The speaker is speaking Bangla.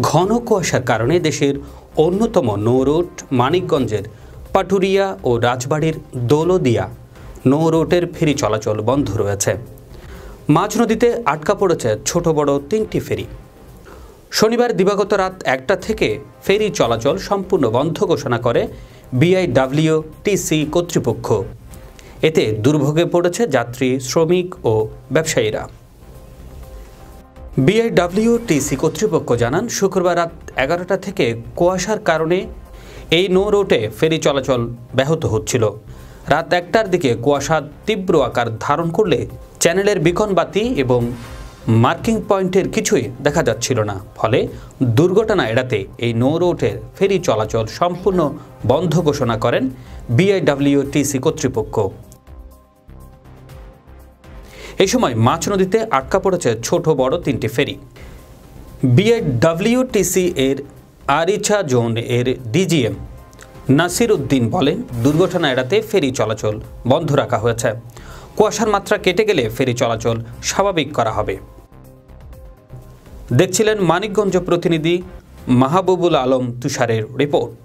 ঘন কুয়াশার কারণে দেশের অন্যতম নৌ রুট মানিকগঞ্জের পাটুরিয়া ও রাজবাড়ীর দৌলদিয়া নৌ রুটের ফেরি চলাচল বন্ধ রয়েছে। মাঝ নদীতে আটকা পড়েছে ছোট বড় 3টি ফেরি। শনিবার দিবাগত রাত 1টা থেকে ফেরি চলাচল সম্পূর্ণ বন্ধ ঘোষণা করে বিআইডব্লিউটিসি কর্তৃপক্ষ। এতে দুর্ভোগে পড়েছে যাত্রী, শ্রমিক ও ব্যবসায়ীরা। বিআইডব্লিউটিসি কর্তৃপক্ষ জানান, শুক্রবার রাত 11টা থেকে কুয়াশার কারণে এই নৌ রুটে ফেরি চলাচল ব্যাহত হচ্ছিল। রাত 1টার দিকে কুয়াশা তীব্র আকার ধারণ করলে চ্যানেলের বিকন বাতি এবং মার্কিং পয়েন্টের কিছুই দেখা যাচ্ছিল না। ফলে দুর্ঘটনা এড়াতে এই নৌ রুটের ফেরি চলাচল সম্পূর্ণ বন্ধ ঘোষণা করেন বিআইডব্লিউটিসি কর্তৃপক্ষ। এই সময় মাঝ নদীতে আটকা পড়েছে ছোট বড় 3টি ফেরি। বিআইডব্লিউটিসি এর আরিচা জোন এর ডিজিএম নাসির উদ্দিন বলেন, দুর্ঘটনা এড়াতে ফেরি চলাচল বন্ধ রাখা হয়েছে। কুয়াশার মাত্রা কেটে গেলে ফেরি চলাচল স্বাভাবিক করা হবে। দেখছিলেন মানিকগঞ্জ প্রতিনিধি মাহবুবুল আলম তুষারের রিপোর্ট।